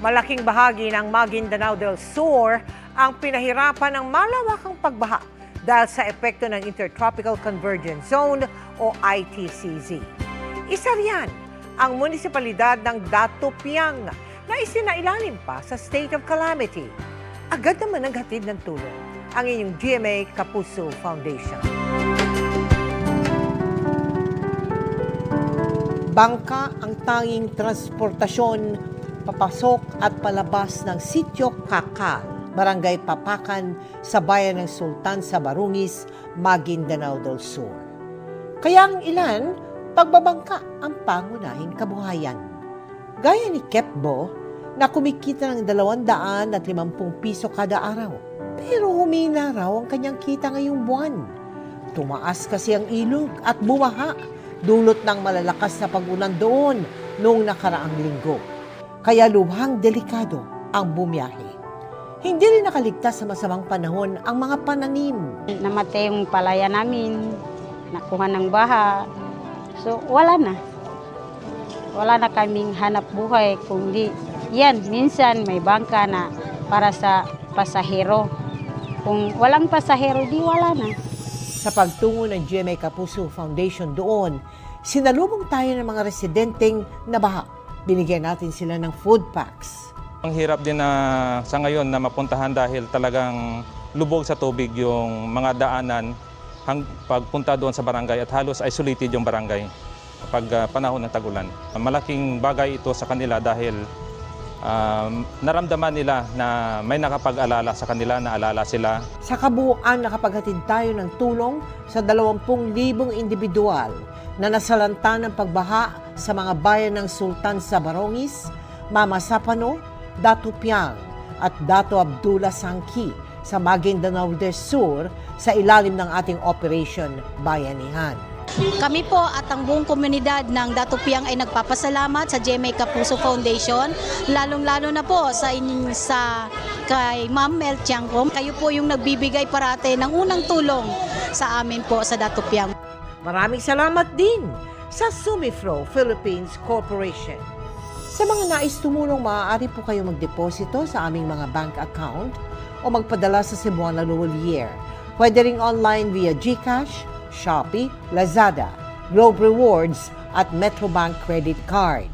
Malaking bahagi ng Maguindanao del Sur ang pinahirapan ng malawakang pagbaha dahil sa epekto ng Intertropical Convergence Zone o ITCZ. Isa riyan ang munisipalidad ng Datupiang na isinailalim pa sa state of calamity. Agad naman naghatid ng tulong ang inyong GMA Kapuso Foundation. Bangka ang tanging transportasyon papasok at palabas ng Sitio Kakal, Barangay Papakan sa bayan ng Sultan sa Barungis, Maguindanao del Sur. Kaya ang ilan, pagbabangka ang pangunahing kabuhayan. Gaya ni Kepbo na kumikita ng 250 piso kada araw. Pero humina raw ang kanyang kita ngayong buwan. Tumaas kasi ang ilog at bumaha dulot ng malalakas na pag-ulan doon noong nakaraang linggo. Kaya lubhang delikado ang bumiyahe. Hindi rin nakaligtas sa masamang panahon ang mga pananim. Namatay yung palaya namin, nakuha ng baha. So wala na. Wala na kaming hanap buhay kundi yan, minsan may bangka na para sa pasahero. Kung walang pasahero, di wala na. Sa pagtungo ng GMA Kapuso Foundation doon, sinalubong tayo ng mga residenteng nabaha. Binigyan natin sila ng food packs. Ang hirap din na sa ngayon na mapuntahan dahil talagang lubog sa tubig yung mga daanan pagpunta doon sa barangay at halos isolated yung barangay kapag panahon ng tag-ulan. Malaking bagay ito sa kanila dahil naramdaman nila na may nakapag-alala sa kanila, naalala sila. Sa kabuuan, nakapaghatid tayo ng tulong sa 20,000 individual na nasalanta ng pagbaha sa mga bayan ng Sultan sa Barungis, Mama Sapano, Datupiang at Dato Abdullah Sangki sa Maguindanao del Sur sa ilalim ng ating Operation Bayanihan. Kami po at ang buong komunidad ng Datupiang ay nagpapasalamat sa GMA Kapuso Foundation, lalong-lalo na po kay Ma'am Mel Tiangco. Kayo po yung nagbibigay parate ng unang tulong sa amin po sa Datupiang. Maraming salamat din sa Sumifro Philippines Corporation. Sa mga nais tumulong, maaari po kayo magdeposito sa aming mga bank account o magpadala sa Cebuana Luwalier. Pwede ring online via GCash, Shopee, Lazada, Globe Rewards at Metrobank Credit Card.